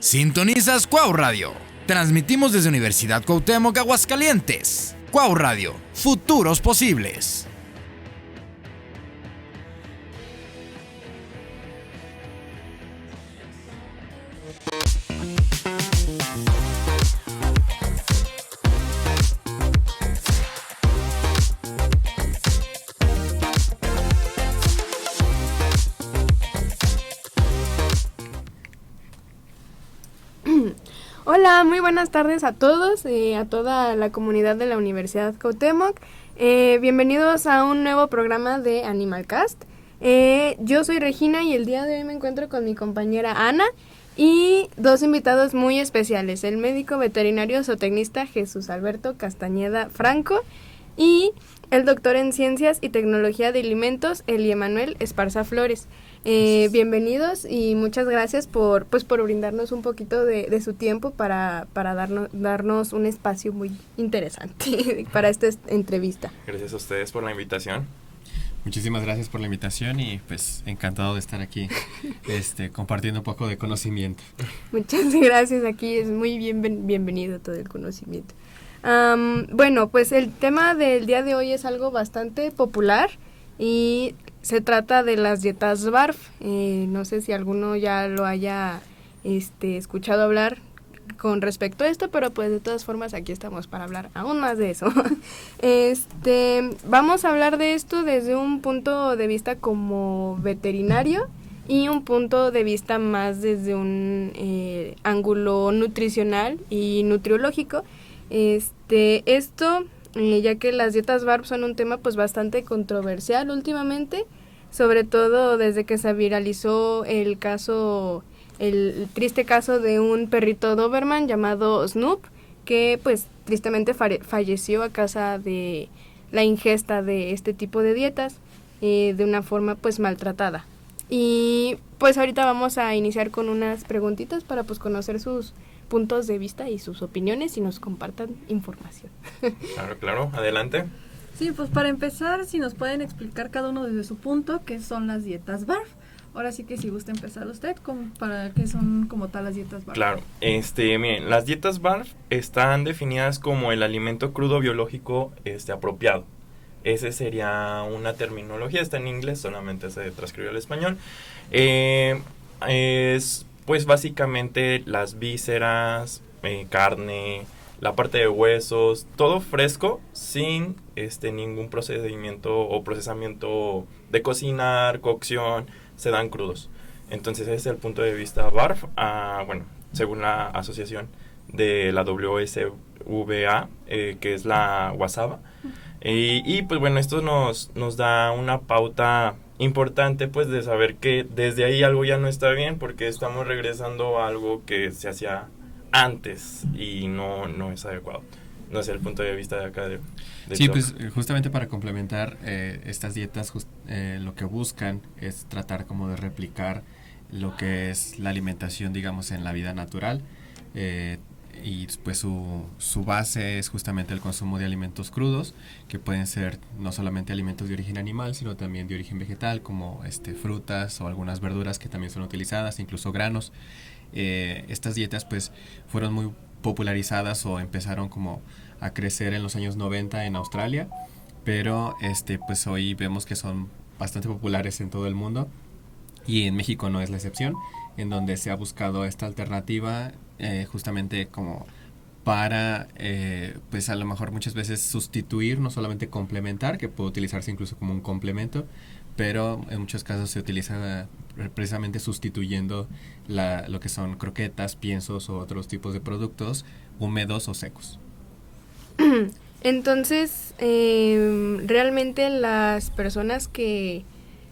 Sintonizas Cuau Radio. Transmitimos desde Universidad Cuauhtémoc, Aguascalientes. Cuau Radio, futuros posibles. Hola, muy buenas tardes a todos, a toda la comunidad de la Universidad Cuauhtémoc. Bienvenidos a un nuevo programa de Animalcast. Yo soy Regina y el día de hoy me encuentro con mi compañera Ana y dos invitados muy especiales, el médico veterinario zootecnista Jesús Alberto Castañeda Franco y el doctor en Ciencias y Tecnología de Alimentos, Eli Emanuel Esparza Flores. Bienvenidos y muchas gracias por brindarnos un poquito de su tiempo para darnos un espacio muy interesante para esta entrevista. Gracias a ustedes por la invitación. Muchísimas gracias por la invitación y pues encantado de estar aquí compartiendo un poco de conocimiento. Muchas gracias, aquí es muy bienvenido todo el conocimiento. Bueno, pues el tema del día de hoy es algo bastante popular y se trata de las dietas BARF. No sé si alguno ya lo haya escuchado hablar con respecto a esto, pero pues de todas formas aquí estamos para hablar aún más de eso. Vamos a hablar de esto desde un punto de vista como veterinario y un punto de vista más desde un ángulo nutricional y nutriológico. Ya que las dietas BARF son un tema pues bastante controversial últimamente, sobre todo desde que se viralizó el triste caso de un perrito Doberman llamado Snoop, que pues tristemente falleció a causa de la ingesta de este tipo de dietas de una forma pues maltratada. Y pues ahorita vamos a iniciar con unas preguntitas para pues conocer sus puntos de vista y sus opiniones y nos compartan información. Claro, adelante. Sí, pues para empezar, si nos pueden explicar cada uno desde su punto qué son las dietas BARF. Ahora sí que si gusta empezar usted, para qué son como tal las dietas BARF. Claro, miren, las dietas BARF están definidas como el alimento crudo biológico apropiado. Ese sería una terminología, está en inglés, solamente se transcribió al español. Es pues básicamente las vísceras, carne, la parte de huesos, todo fresco, sin ningún procedimiento o procesamiento de cocinar, cocción, se dan crudos. Entonces ese es el punto de vista BARF, según la asociación de la WSVA, que es la WASABA. Y pues bueno, esto nos da una pauta importante pues de saber que desde ahí algo ya no está bien, porque estamos regresando a algo que se hacía antes y no es adecuado. No es el punto de vista de acá de sí, pues justamente para complementar estas dietas lo que buscan es tratar como de replicar lo que es la alimentación, digamos, en la vida natural, y pues su base es justamente el consumo de alimentos crudos, que pueden ser no solamente alimentos de origen animal, sino también de origen vegetal, como frutas o algunas verduras que también son utilizadas, incluso granos. Estas dietas pues fueron muy popularizadas o empezaron como a crecer en los años 90 en Australia, pero pues hoy vemos que son bastante populares en todo el mundo y en México no es la excepción, en donde se ha buscado esta alternativa justamente como para pues a lo mejor muchas veces sustituir, no solamente complementar, que puede utilizarse incluso como un complemento, pero en muchos casos se utiliza precisamente sustituyendo lo que son croquetas, piensos o otros tipos de productos húmedos o secos. Entonces, realmente las personas que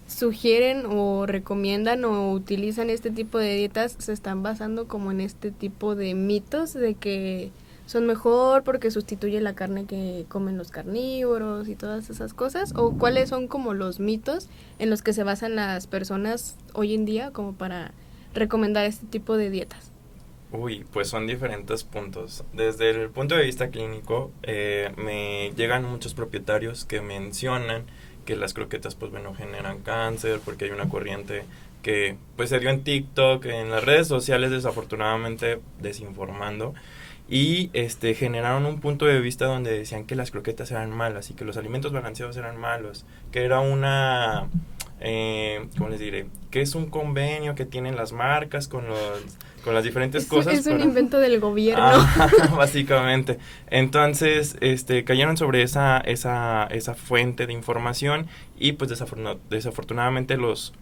sugieren o recomiendan o utilizan este tipo de dietas se están basando como en este tipo de mitos de que son mejor porque sustituye la carne que comen los carnívoros y todas esas cosas, o cuáles son como los mitos en los que se basan las personas hoy en día como para recomendar este tipo de dietas. Pues son diferentes puntos. Desde el punto de vista clínico, me llegan muchos propietarios que mencionan que las croquetas pues bueno generan cáncer porque hay una corriente que pues se dio en TikTok, en las redes sociales, desafortunadamente desinformando, y generaron un punto de vista donde decían que las croquetas eran malas y que los alimentos balanceados eran malos, que era una ¿cómo les diré? Que es un convenio que tienen las marcas con las diferentes cosas. Es un invento del gobierno. Básicamente. Entonces, cayeron sobre esa fuente de información y pues desafortunadamente los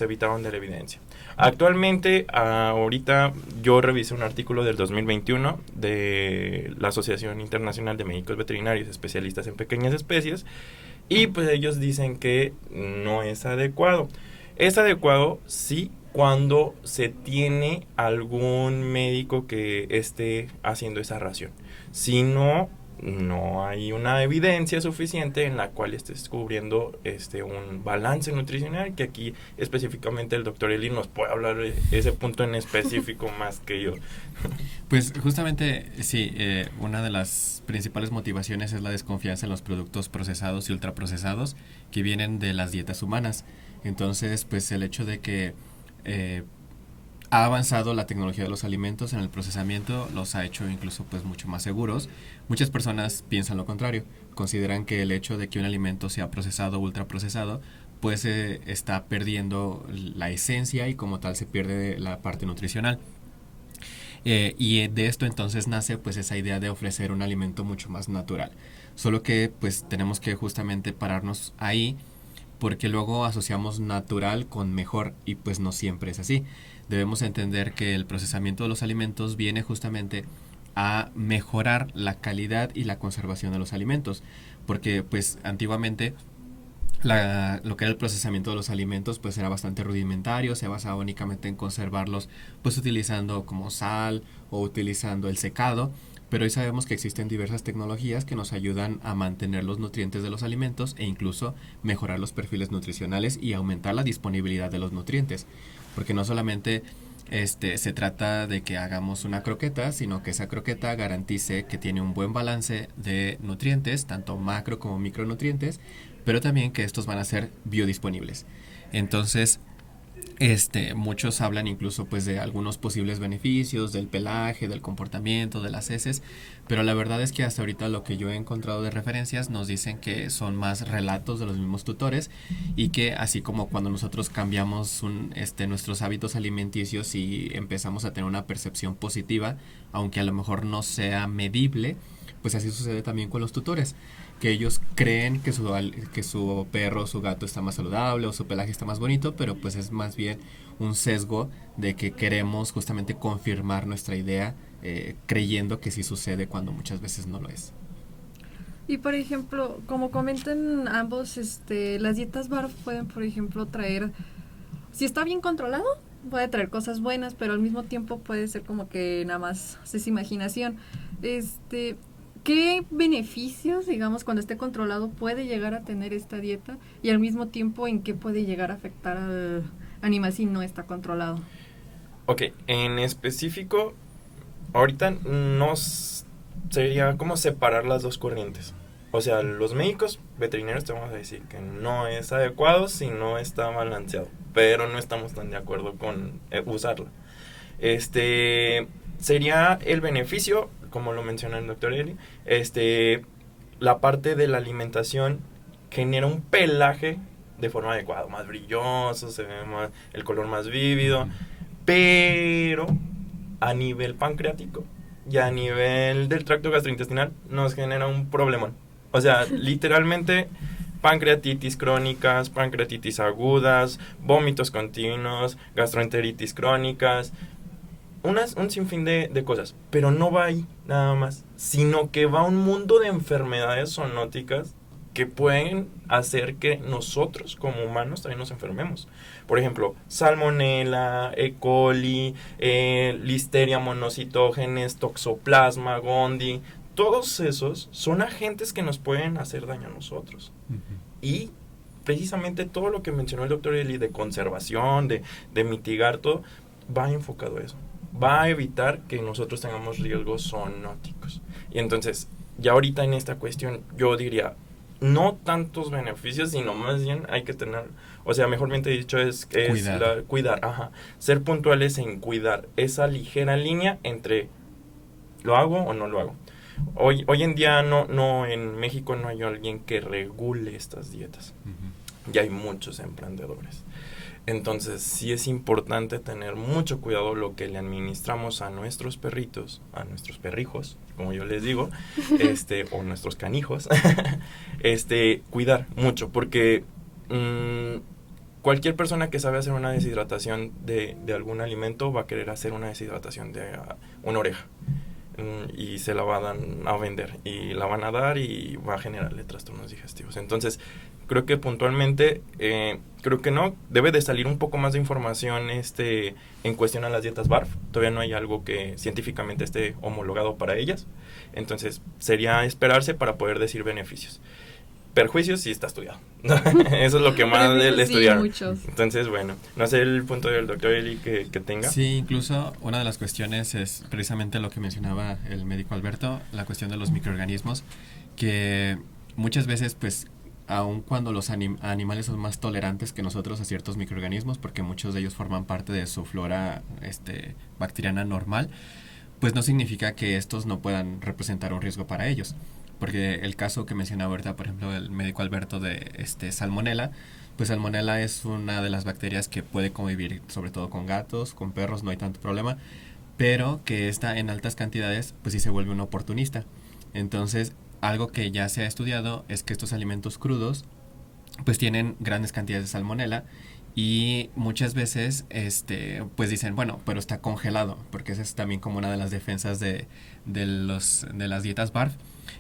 evitaron de la evidencia. Actualmente, ahorita yo revisé un artículo del 2021 de la Asociación Internacional de Médicos Veterinarios Especialistas en Pequeñas Especies, y pues ellos dicen que no es adecuado. Es adecuado, sí, cuando se tiene algún médico que esté haciendo esa ración. Si no, no hay una evidencia suficiente en la cual esté descubriendo un balance nutricional, que aquí específicamente el doctor Eli nos puede hablar de ese punto en específico más que yo. Pues justamente sí, una de las principales motivaciones es la desconfianza en los productos procesados y ultraprocesados que vienen de las dietas humanas. Entonces, pues el hecho de que ha avanzado la tecnología de los alimentos en el procesamiento los ha hecho incluso pues mucho más seguros. Muchas personas piensan lo contrario, consideran que el hecho de que un alimento sea procesado o ultraprocesado pues está perdiendo la esencia y como tal se pierde la parte nutricional. Y de esto entonces nace pues esa idea de ofrecer un alimento mucho más natural. Solo que pues tenemos que justamente pararnos ahí, porque luego asociamos natural con mejor y pues no siempre es así. Debemos entender que el procesamiento de los alimentos viene justamente a mejorar la calidad y la conservación de los alimentos, porque pues antiguamente lo que era el procesamiento de los alimentos pues era bastante rudimentario, se basaba únicamente en conservarlos pues utilizando como sal o utilizando el secado, pero hoy sabemos que existen diversas tecnologías que nos ayudan a mantener los nutrientes de los alimentos e incluso mejorar los perfiles nutricionales y aumentar la disponibilidad de los nutrientes, porque no solamente se trata de que hagamos una croqueta, sino que esa croqueta garantice que tiene un buen balance de nutrientes, tanto macro como micronutrientes, pero también que estos van a ser biodisponibles. Entonces, muchos hablan incluso pues de algunos posibles beneficios del pelaje, del comportamiento, de las heces, pero la verdad es que hasta ahorita lo que yo he encontrado de referencias nos dicen que son más relatos de los mismos tutores, y que así como cuando nosotros cambiamos nuestros hábitos alimenticios y empezamos a tener una percepción positiva, aunque a lo mejor no sea medible, pues así sucede también con los tutores, que ellos creen que su perro o su gato está más saludable o su pelaje está más bonito, pero pues es más bien un sesgo de que queremos justamente confirmar nuestra idea, creyendo que sí sucede cuando muchas veces no lo es. Y por ejemplo, como comentan ambos, las dietas BARF pueden, por ejemplo, traer, si está bien controlado, puede traer cosas buenas, pero al mismo tiempo puede ser como que nada más es imaginación. ¿Qué beneficios, digamos, cuando esté controlado puede llegar a tener esta dieta? Y al mismo tiempo, ¿en qué puede llegar a afectar al animal si no está controlado? Ok, en específico, ahorita no sería como separar las dos corrientes. O sea, los médicos veterinarios te vamos a decir que no es adecuado si no está balanceado, pero no estamos tan de acuerdo con usarla. Sería el beneficio, como lo menciona el doctor Eli, la parte de la alimentación genera un pelaje de forma adecuada, más brilloso, se ve más, el color más vívido, pero a nivel pancreático y a nivel del tracto gastrointestinal nos genera un problemón. O sea, literalmente pancreatitis crónicas, pancreatitis agudas, vómitos continuos, gastroenteritis crónicas, un sinfín de cosas, pero no va ahí nada más, sino que va a un mundo de enfermedades zoonóticas que pueden hacer que nosotros como humanos también nos enfermemos. Por ejemplo, salmonella, E. coli, listeria monocitógenes, toxoplasma gondii, todos esos son agentes que nos pueden hacer daño a nosotros. Uh-huh. Y precisamente todo lo que mencionó el doctor Eli de conservación, de mitigar todo, va enfocado a eso. Va a evitar que nosotros tengamos riesgos zoonóticos. Y entonces, ya ahorita en esta cuestión, yo diría, no tantos beneficios, sino más bien hay que tener, o sea, mejormente dicho es cuidar, ser puntuales en cuidar esa ligera línea entre lo hago o no lo hago. Hoy en día no en México no hay alguien que regule estas dietas. Uh-huh. Ya hay muchos emprendedores. Entonces sí es importante tener mucho cuidado lo que le administramos a nuestros perritos, a nuestros perrijos, como yo les digo, o nuestros canijos, cuidar mucho, porque cualquier persona que sabe hacer una deshidratación de algún alimento va a querer hacer una deshidratación de una oreja. Y se la van a vender y la van a dar y va a generarle trastornos digestivos. Entonces creo que puntualmente creo que no debe de salir un poco más de información en cuestión a las dietas BARF. Todavía no hay algo que científicamente esté homologado para ellas, entonces sería esperarse para poder decir beneficios. Perjuicios sí está estudiado. Eso es lo que más le estudiaron. Muchos. Entonces, bueno, no sé el punto del doctor Eli que tenga. Sí, incluso una de las cuestiones es precisamente lo que mencionaba el médico Alberto, la cuestión de los microorganismos, que muchas veces, pues, aun cuando los animales son más tolerantes que nosotros a ciertos microorganismos, porque muchos de ellos forman parte de su flora bacteriana normal, pues no significa que estos no puedan representar un riesgo para ellos. Porque el caso que mencionaba ahorita, por ejemplo, el médico Alberto de Salmonella, pues Salmonella es una de las bacterias que puede convivir sobre todo con gatos, con perros, no hay tanto problema, pero que está en altas cantidades, pues sí se vuelve un oportunista. Entonces, algo que ya se ha estudiado es que estos alimentos crudos, pues tienen grandes cantidades de Salmonella y muchas veces, pues dicen, bueno, pero está congelado, porque esa es también como una de las defensas de las dietas BARF.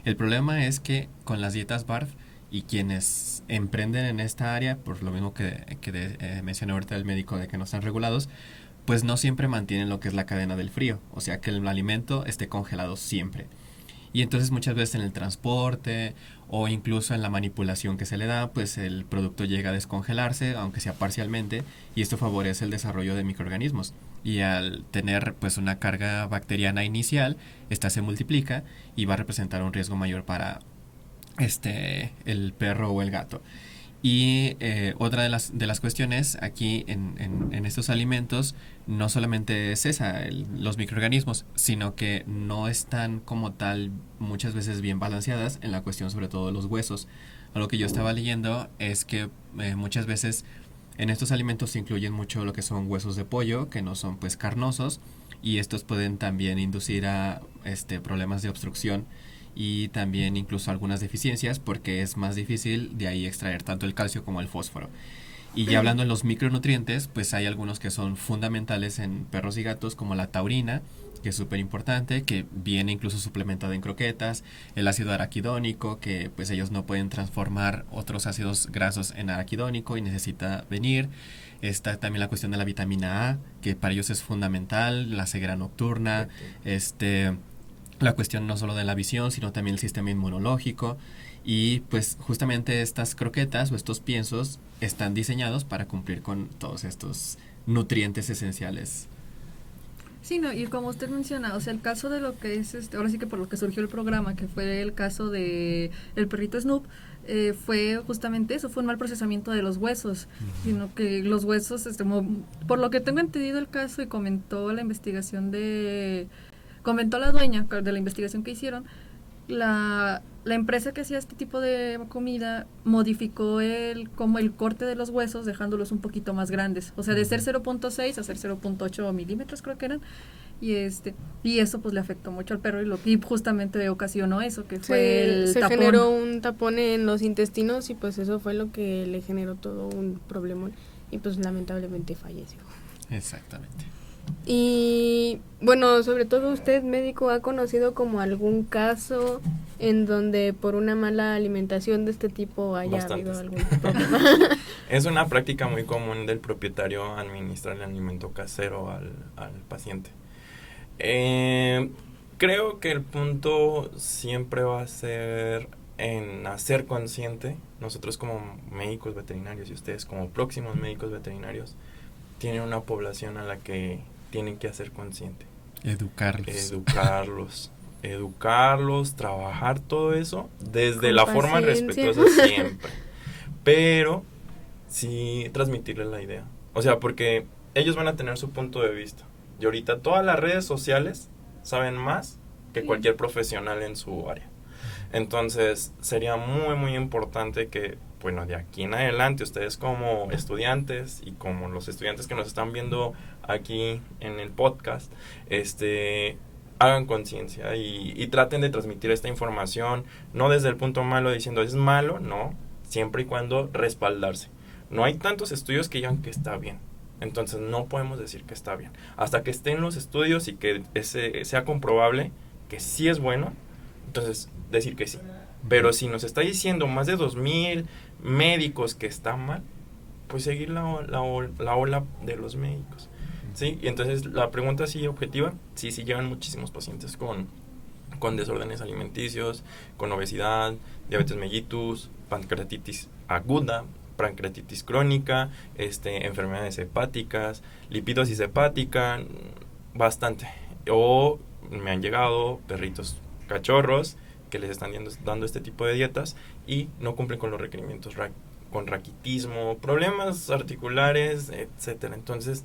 El problema es que con las dietas BARF y quienes emprenden en esta área, por lo mismo que mencionó ahorita el médico de que no están regulados, pues no siempre mantienen lo que es la cadena del frío, o sea que el alimento esté congelado siempre. Y entonces muchas veces en el transporte o incluso en la manipulación que se le da, pues el producto llega a descongelarse, aunque sea parcialmente, y esto favorece el desarrollo de microorganismos. Y al tener pues una carga bacteriana inicial, esta se multiplica y va a representar un riesgo mayor para el perro o el gato. Y otra de las cuestiones aquí en estos alimentos no solamente es esa, los microorganismos, sino que no están como tal muchas veces bien balanceadas en la cuestión sobre todo de los huesos. Algo que yo estaba leyendo es que muchas veces en estos alimentos se incluyen mucho lo que son huesos de pollo, que no son pues carnosos, y estos pueden también inducir a problemas de obstrucción y también incluso algunas deficiencias porque es más difícil de ahí extraer tanto el calcio como el fósforo. Y ya hablando de los micronutrientes, pues hay algunos que son fundamentales en perros y gatos, como la taurina, que es súper importante, que viene incluso suplementada en croquetas, el ácido araquidónico, que pues ellos no pueden transformar otros ácidos grasos en araquidónico y necesita venir. Está también la cuestión de la vitamina A, que para ellos es fundamental, la ceguera nocturna, la cuestión no solo de la visión, sino también el sistema inmunológico. Y pues justamente estas croquetas o estos piensos están diseñados para cumplir con todos estos nutrientes esenciales. Sí, no, y como usted menciona, o sea, el caso de lo que es, ahora sí que por lo que surgió el programa, que fue el caso de el perrito Snoop, fue justamente eso, fue un mal procesamiento de los huesos, sino que los huesos, por lo que tengo entendido el caso y comentó la dueña de la investigación que hicieron, la empresa que hacía este tipo de comida modificó el corte de los huesos dejándolos un poquito más grandes, o sea, de ser 0.6 a ser 0.8 milímetros creo que eran, y eso pues le afectó mucho al perro y justamente ocasionó eso, que fue el tapón. Se generó un tapón en los intestinos y pues eso fue lo que le generó todo un problemón y pues lamentablemente falleció. Exactamente. Y bueno, sobre todo usted, médico, ¿ha conocido como algún caso en donde por una mala alimentación de este tipo haya habido algún problema? Es una práctica muy común del propietario administrar el alimento casero al paciente. Creo que el punto siempre va a ser en hacer consciente, nosotros como médicos veterinarios y ustedes como próximos médicos veterinarios, tienen una población a la que tienen que hacer consciente. Educarlos. educarlos, trabajar todo eso desde Con la forma paciencia. respetuosa siempre, pero sí transmitirles la idea. O sea, porque ellos van a tener su punto de vista. Y ahorita todas las redes sociales saben más que cualquier profesional en su área. Entonces, sería muy, muy importante que, bueno, de aquí en adelante, ustedes como estudiantes y como los estudiantes que nos están viendo aquí en el podcast, hagan conciencia y traten de transmitir esta información, no desde el punto malo diciendo es malo, no, siempre y cuando respaldarse. No hay tantos estudios que digan que está bien. Entonces no podemos decir que está bien. Hasta que estén los estudios y que sea comprobable que sí es bueno, entonces decir que sí. Pero si nos está diciendo más de 2,000 médicos que está mal, pues seguir la ola de los médicos. ¿Sí? Y entonces la pregunta así objetiva, sí llegan muchísimos pacientes con desórdenes alimenticios, con obesidad, diabetes mellitus, pancreatitis aguda, pancreatitis crónica, enfermedades hepáticas, lipidosis hepática, bastante. O me han llegado perritos cachorros que les están dando este tipo de dietas y no cumplen con los requerimientos, con raquitismo, problemas articulares, etcétera. Entonces,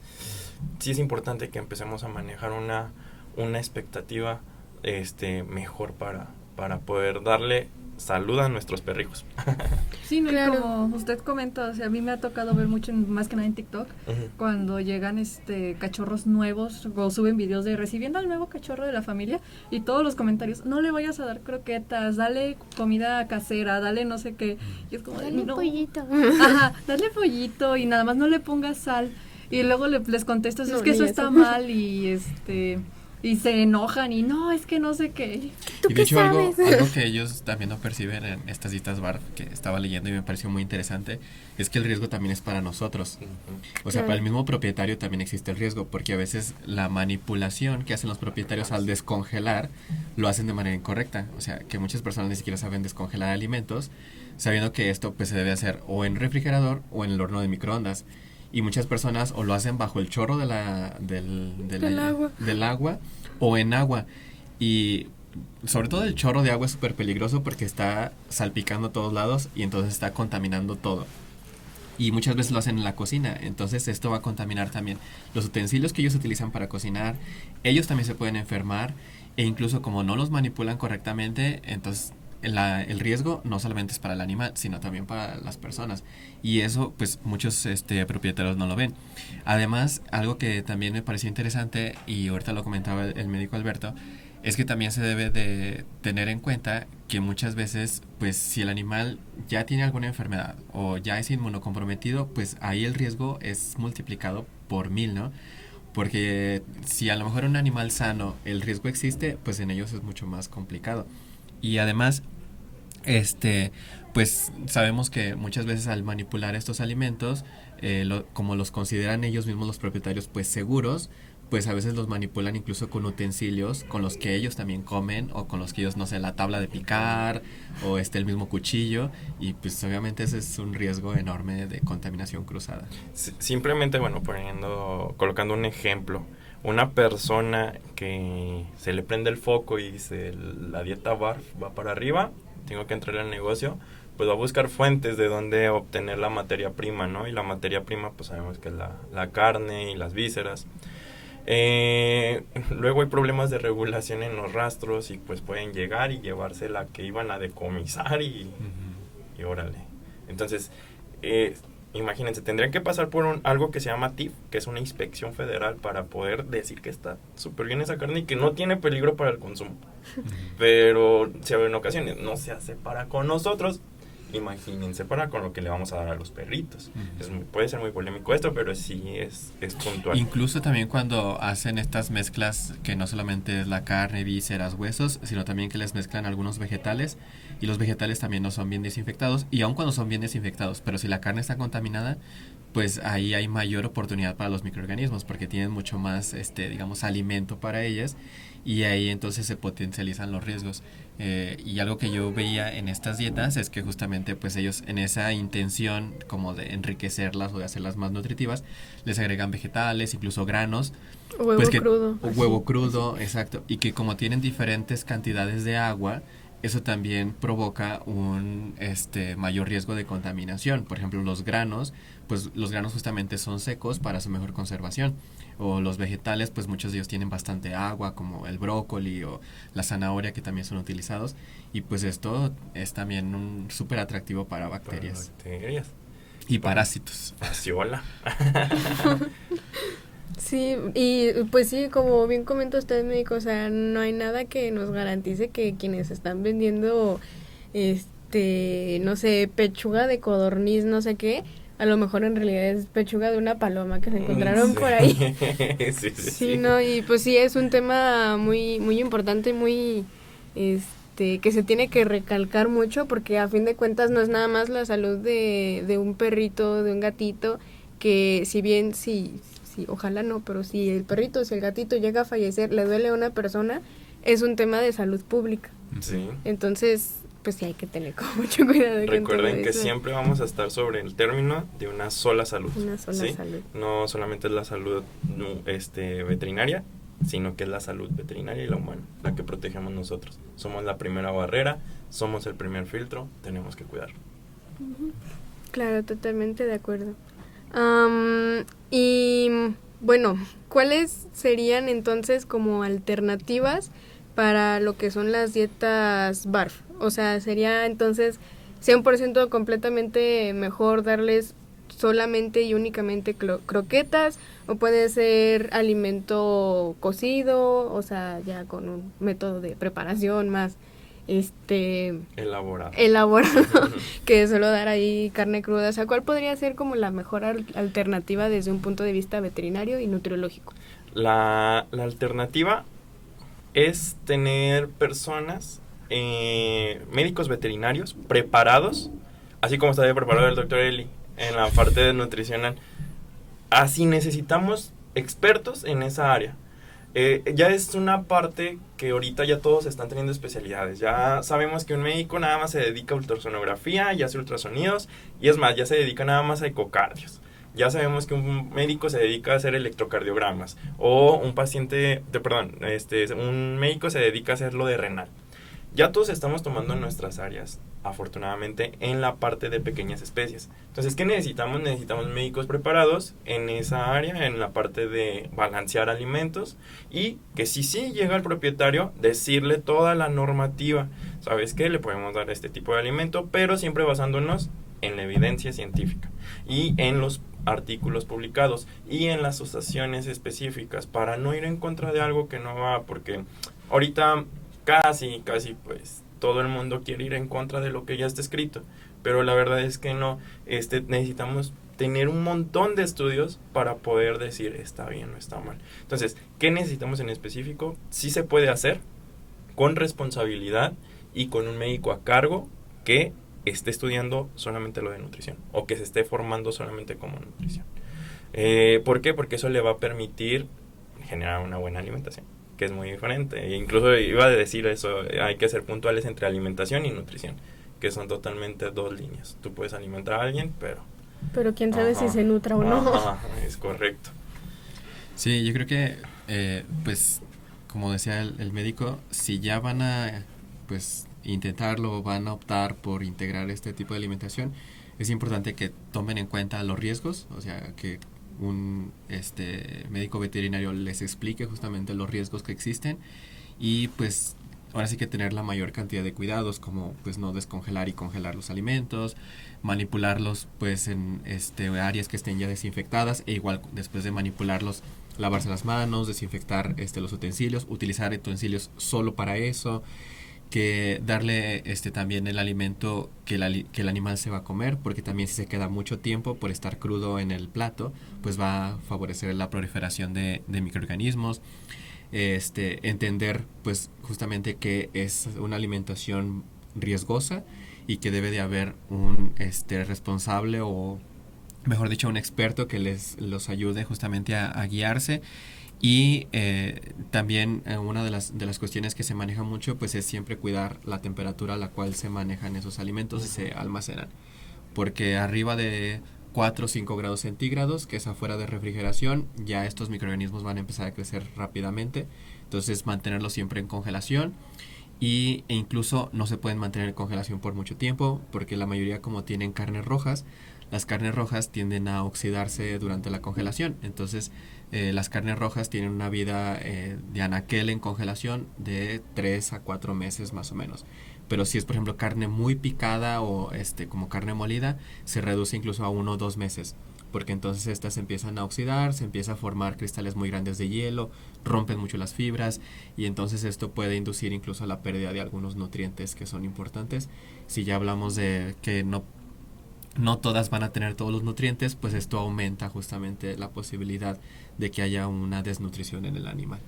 sí es importante que empecemos a manejar una expectativa mejor para poder darle salud a nuestros perrijos. Sí, no, Claro. y como usted comenta, o sea, a mí me ha tocado ver mucho, más que nada en TikTok, cuando llegan cachorros nuevos o suben videos de recibiendo al nuevo cachorro de la familia y todos los comentarios, no le vayas a dar croquetas, dale comida casera, dale no sé qué. Y es como, Dale no. pollito. Ajá, dale pollito y nada más no le pongas sal. Y luego les contestas, No, es que ni eso eso. está mal y y se enojan y no, es que no sé qué. ¿Tú Y qué de hecho algo sabes? que ellos también no perciben en estas dietas BARF, que estaba leyendo y me pareció muy interesante, es que el riesgo también es para nosotros. O sea, Claro. para el mismo propietario también existe el riesgo, porque a veces la manipulación que hacen los propietarios al descongelar, lo hacen de manera incorrecta. O sea, que muchas personas ni siquiera saben descongelar alimentos, sabiendo que esto pues se debe hacer o en refrigerador o en el horno de microondas. Y muchas personas o lo hacen bajo el chorro del agua o en agua. Y sobre todo el chorro de agua es súper peligroso porque está salpicando a todos lados y entonces está contaminando todo. Y muchas veces lo hacen en la cocina, entonces esto va a contaminar también los utensilios que ellos utilizan para cocinar. Ellos también se pueden enfermar e incluso como no los manipulan correctamente, entonces el riesgo no solamente es para el animal, sino también para las personas. Y eso, pues, muchos propietarios no lo ven. Además, algo que también me pareció interesante, y ahorita lo comentaba el médico Alberto, es que también se debe de tener en cuenta que muchas veces, pues, si el animal ya tiene alguna enfermedad o ya es inmunocomprometido, pues ahí el riesgo es multiplicado por 1000, ¿no? Porque si a lo mejor un animal sano el riesgo existe, pues en ellos es mucho más complicado. Y además, pues sabemos que muchas veces al manipular estos alimentos, como los consideran ellos mismos los propietarios pues seguros, pues a veces los manipulan incluso con utensilios con los que ellos también comen o con los que ellos, no sé, la tabla de picar o el mismo cuchillo, y pues obviamente ese es un riesgo enorme de contaminación cruzada. Simplemente, bueno, colocando un ejemplo, una persona que se le prende el foco y dice la dieta BARF va para arriba, tengo que entrar al negocio, pues va a buscar fuentes de donde obtener la materia prima, ¿no? Y la materia prima, pues sabemos que es la carne y las vísceras. Luego hay problemas de regulación en los rastros y pues pueden llegar y llevarse la que iban a decomisar y órale. Entonces, imagínense, tendrían que pasar por algo que se llama TIF, que es una inspección federal, para poder decir que está súper bien esa carne y que no tiene peligro para el consumo. Pero si en ocasiones no se hace para con nosotros, imagínense para con lo que le vamos a dar a los perritos. Puede ser muy polémico esto, pero sí es puntual. Incluso también cuando hacen estas mezclas, que no solamente es la carne, vísceras, huesos, sino también que les mezclan algunos vegetales, y los vegetales también no son bien desinfectados, y aun cuando son bien desinfectados, pero si la carne está contaminada, pues ahí hay mayor oportunidad para los microorganismos porque tienen mucho más, digamos, alimento para ellas, y ahí entonces se potencializan los riesgos. Y algo que yo veía en estas dietas es que justamente pues ellos, en esa intención como de enriquecerlas o de hacerlas más nutritivas, les agregan vegetales, incluso granos. Huevo Pues crudo. o huevo crudo, exacto. Y que como tienen diferentes cantidades de agua, eso también provoca un mayor riesgo de contaminación. Por ejemplo, los granos, pues los granos justamente son secos para su mejor conservación. O los vegetales, pues muchos de ellos tienen bastante agua, como el brócoli o la zanahoria, que también son utilizados. Y pues esto es también un súper atractivo para bacterias. Y parásitos. Fasciola. Sí, y pues sí, como bien comenta usted, médico, o sea, no hay nada que nos garantice que quienes están vendiendo, no sé, pechuga de codorniz, no sé qué, a lo mejor en realidad es pechuga de una paloma que se encontraron por ahí. Sí, no, y pues sí, es un tema muy, muy importante, muy, que se tiene que recalcar mucho, porque a fin de cuentas no es nada más la salud de un perrito, de un gatito, que si bien sí, ojalá no, pero si el perrito, si el gatito llega a fallecer, le duele a una persona, es un tema de salud pública. Sí. Entonces, pues sí hay que tener como mucho cuidado. Recuerden que siempre vamos a estar sobre el término de una sola salud. Una sola salud. No solamente es la salud veterinaria, sino que es la salud veterinaria y la humana, la que protegemos nosotros. Somos la primera barrera, somos el primer filtro, tenemos que cuidar. Claro, totalmente de acuerdo. Y bueno, ¿cuáles serían entonces como alternativas para lo que son las dietas BARF? O sea, sería entonces 100% completamente mejor darles solamente y únicamente croquetas, o puede ser alimento cocido, o sea, ya con un método de preparación más elaborado que solo dar ahí carne cruda. O sea, ¿cuál podría ser como la mejor alternativa desde un punto de vista veterinario y nutriológico? La alternativa es tener personas, médicos veterinarios preparados, así como está preparado el doctor Eli en la parte nutricional. Así necesitamos expertos en esa área. Ya es una parte que ahorita ya todos están teniendo especialidades. Ya sabemos que un médico nada más se dedica a ultrasonografía y hace ultrasonidos, y es más, ya se dedica nada más a ecocardios. Ya sabemos que un médico se dedica a hacer electrocardiogramas, o un médico se dedica a hacer lo de renal. Ya todos estamos tomando nuestras áreas, afortunadamente, en la parte de pequeñas especies. Entonces, ¿qué necesitamos? Necesitamos médicos preparados en esa área, en la parte de balancear alimentos, y que si sí llega el propietario, decirle toda la normativa. ¿Sabes qué? Le podemos dar este tipo de alimento, pero siempre basándonos en la evidencia científica y en los artículos publicados y en las asociaciones específicas, para no ir en contra de algo que no va, porque ahorita casi pues todo el mundo quiere ir en contra de lo que ya está escrito, pero la verdad es que no. Necesitamos tener un montón de estudios para poder decir está bien o está mal. Entonces, ¿qué necesitamos en específico? Sí se puede hacer con responsabilidad y con un médico a cargo que esté estudiando solamente lo de nutrición, o que se esté formando solamente como nutrición. ¿Por qué? Porque eso le va a permitir generar una buena alimentación, que es muy diferente. E incluso iba a decir eso, hay que ser puntuales entre alimentación y nutrición, que son totalmente dos líneas. Tú puedes alimentar a alguien, pero quién sabe si se nutra o no. Es correcto. Sí, yo creo que, pues, como decía el médico, si ya van a, pues, intentarlo, van a optar por integrar este tipo de alimentación, es importante que tomen en cuenta los riesgos, o sea, que un médico veterinario les explique justamente los riesgos que existen, y pues ahora sí que tener la mayor cantidad de cuidados, como pues no descongelar y congelar los alimentos, manipularlos pues en áreas que estén ya desinfectadas, e igual después de manipularlos lavarse las manos, desinfectar los utensilios, utilizar utensilios solo para eso, que darle también el alimento que el animal se va a comer, porque también si se queda mucho tiempo por estar crudo en el plato, pues va a favorecer la proliferación de microorganismos. Entender pues justamente que es una alimentación riesgosa y que debe de haber un responsable o mejor dicho, un experto que los ayude justamente a guiarse. Y también una de las cuestiones que se maneja mucho pues es siempre cuidar la temperatura a la cual se manejan esos alimentos y se almacenan, porque arriba de 4 o 5 grados centígrados, que es afuera de refrigeración, ya estos microorganismos van a empezar a crecer rápidamente. Entonces mantenerlos siempre en congelación, e incluso no se pueden mantener en congelación por mucho tiempo, porque la mayoría, como tienen carnes rojas, las carnes rojas tienden a oxidarse durante la congelación. Entonces las carnes rojas tienen una vida de anaquel en congelación de 3 a 4 meses más o menos. Pero si es, por ejemplo, carne muy picada o como carne molida, se reduce incluso a 1 o 2 meses, porque entonces estas empiezan a oxidar, se empieza a formar cristales muy grandes de hielo, rompen mucho las fibras, y entonces esto puede inducir incluso a la pérdida de algunos nutrientes que son importantes. Si ya hablamos de que no todas van a tener todos los nutrientes, pues esto aumenta justamente la posibilidad de que haya una desnutrición en el animal.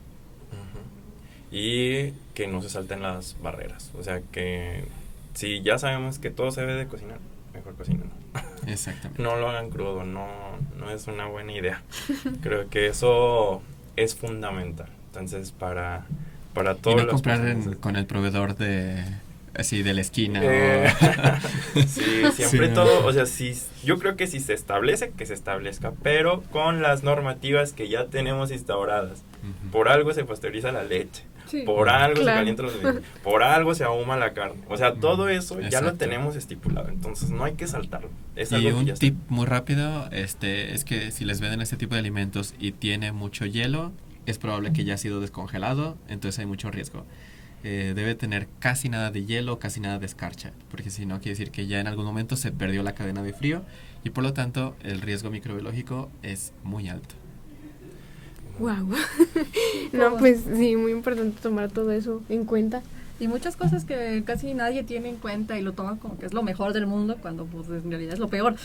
Y que no se salten las barreras. O sea que si ya sabemos que todo se debe de cocinar, mejor cocinen. Exactamente. No lo hagan crudo, no es una buena idea. Creo que eso es fundamental. Entonces para todos y no comprar con el proveedor de la esquina. Sí, siempre sí, todo, o sea, yo creo que si se establece, que se establezca, pero con las normativas que ya tenemos instauradas. Por algo se pasteuriza la leche. Sí. Por algo se calientan los alimentos, por algo se ahuma la carne. O sea, todo eso ya lo tenemos estipulado, entonces no hay que saltarlo. Es algo y un que tip muy rápido es que si les venden este tipo de alimentos y tiene mucho hielo, es probable que ya ha sido descongelado, entonces hay mucho riesgo. Debe tener casi nada de hielo, casi nada de escarcha, porque si no quiere decir que ya en algún momento se perdió la cadena de frío y por lo tanto el riesgo microbiológico es muy alto. Wow. No, pues sí, muy importante tomar todo eso en cuenta. Y muchas cosas que casi nadie tiene en cuenta y lo toma como que es lo mejor del mundo, cuando pues en realidad es lo peor.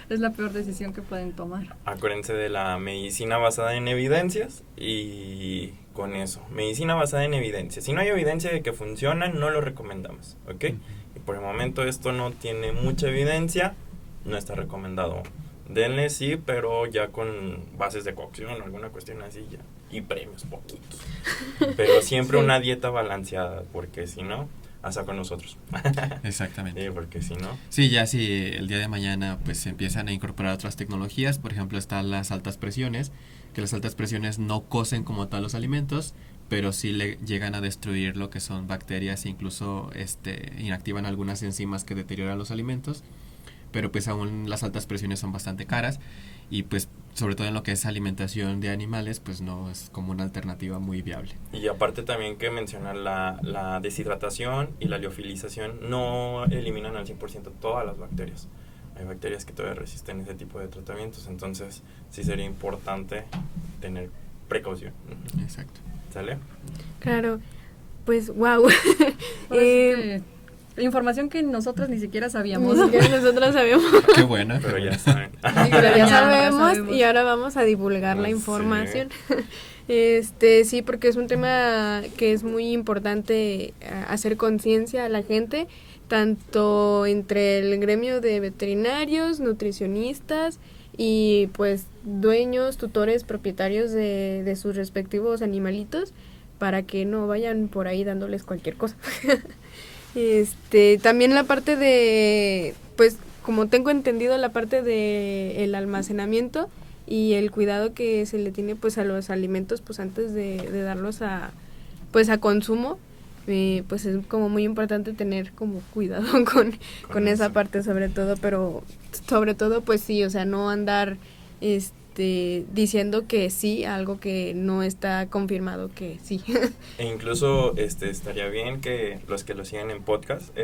Es la peor decisión que pueden tomar. Acuérdense de la medicina basada en evidencias y con eso, medicina basada en evidencias. Si no hay evidencia de que funciona, no lo recomendamos, ¿ok? Y por el momento esto no tiene mucha evidencia, no está recomendado. Denle sí, pero ya con bases de cocción o alguna cuestión así ya. Y premios poquitos. Pero siempre sí. Una dieta balanceada, porque si no, hasta con nosotros. Exactamente. Sí, porque si no. Sí, ya si el día de mañana pues se empiezan a incorporar otras tecnologías, por ejemplo están las altas presiones, que las altas presiones no cocen como tal los alimentos, pero sí le llegan a destruir lo que son bacterias e incluso inactivan algunas enzimas que deterioran los alimentos. Pero pues aún las altas presiones son bastante caras y pues sobre todo en lo que es alimentación de animales pues no es como una alternativa muy viable. Y aparte también que mencionar la deshidratación y la liofilización no eliminan al 100% todas las bacterias. Hay bacterias que todavía resisten ese tipo de tratamientos, entonces sí sería importante tener precaución. Exacto. ¿Sale? Claro, pues wow. Información que nosotros ni siquiera sabíamos. Ni siquiera nosotros sabíamos. Qué bueno. Pero ya saben. Pero ya sabemos y ahora vamos a divulgar la información. Sí, porque es un tema que es muy importante hacer conciencia a la gente, tanto entre el gremio de veterinarios, nutricionistas y pues dueños, tutores, propietarios de sus respectivos animalitos, para que no vayan por ahí dándoles cualquier cosa. También la parte de, pues como tengo entendido, la parte de el almacenamiento y el cuidado que se le tiene pues a los alimentos pues antes de darlos a consumo, pues es como muy importante tener como cuidado con esa parte sobre todo, pero sobre todo pues sí, o sea, no andar diciendo que sí a algo que no está confirmado que sí. E incluso estaría bien que lo sigan en podcast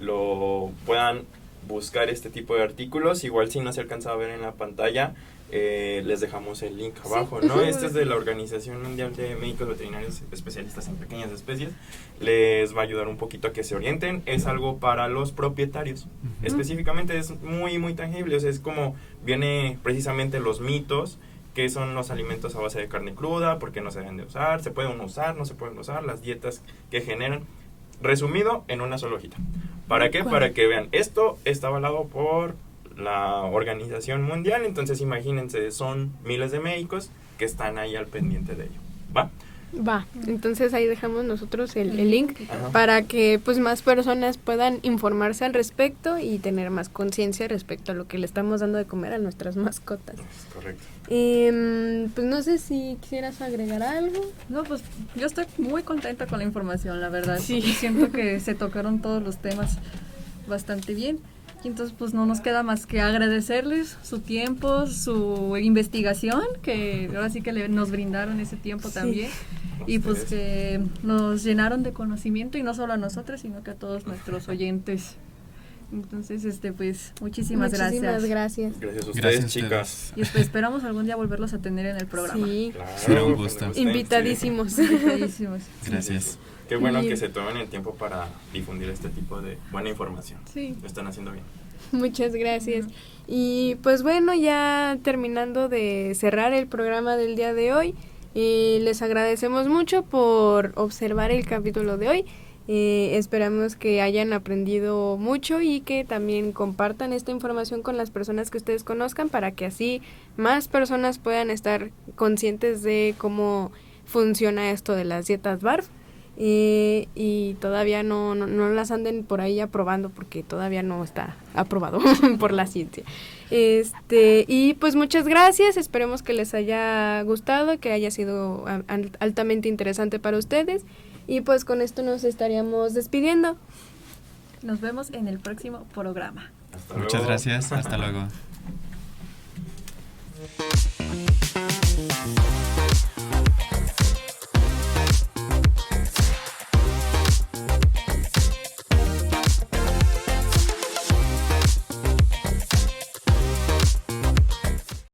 lo puedan buscar este tipo de artículos, igual si no se alcanza a ver en la pantalla, les dejamos el link abajo, ¿no? Este es de la Organización Mundial de Médicos Veterinarios Especialistas en Pequeñas Especies. Les va a ayudar un poquito a que se orienten. Es algo para los propietarios. Específicamente es muy, muy tangible. O sea, es como viene precisamente los mitos, que son los alimentos a base de carne cruda, por qué no se deben de usar, se pueden usar, no se pueden usar, las dietas que generan. Resumido en una sola hojita. ¿Para qué? Para que vean, esto está avalado por la Organización Mundial. Entonces imagínense, son miles de médicos que están ahí al pendiente de ello. ¿Va? Va, entonces ahí dejamos nosotros el link Ajá. para que pues más personas puedan informarse al respecto y tener más conciencia respecto a lo que le estamos dando de comer a nuestras mascotas. Es correcto. Pues no sé si quisieras agregar algo. No, pues yo estoy muy contenta con la información, la verdad. Sí. Y siento que se tocaron todos los temas bastante bien. Y entonces pues no nos queda más que agradecerles su tiempo, su investigación, que ahora sí que nos brindaron ese tiempo Sí. también. Y pues Ustedes. que nos llenaron de conocimiento, y no solo a nosotros, sino que a todos nuestros oyentes. Entonces, pues muchísimas gracias. gracias. Gracias a ustedes, Gracias a chicas. Y pues esperamos algún día volverlos a tener en el programa. Sí, Claro, Será un cuando gusto. gusten, invitadísimos. Invitadísimos. Gracias. Qué bueno Y- que se tomen el tiempo para difundir este tipo de buena información. Sí. Lo están haciendo bien. Muchas gracias. Y pues bueno, ya terminando de cerrar el programa del día de hoy, les agradecemos mucho por observar el capítulo de hoy. Esperamos que hayan aprendido mucho y que también compartan esta información con las personas que ustedes conozcan para que así más personas puedan estar conscientes de cómo funciona esto de las dietas BARF. Y todavía no las anden por ahí aprobando porque todavía no está aprobado por la ciencia. Y pues muchas gracias, esperemos que les haya gustado, que haya sido altamente interesante para ustedes, y pues con esto nos estaríamos despidiendo. Nos vemos en el próximo programa. Hasta Muchas luego. gracias. Hasta luego.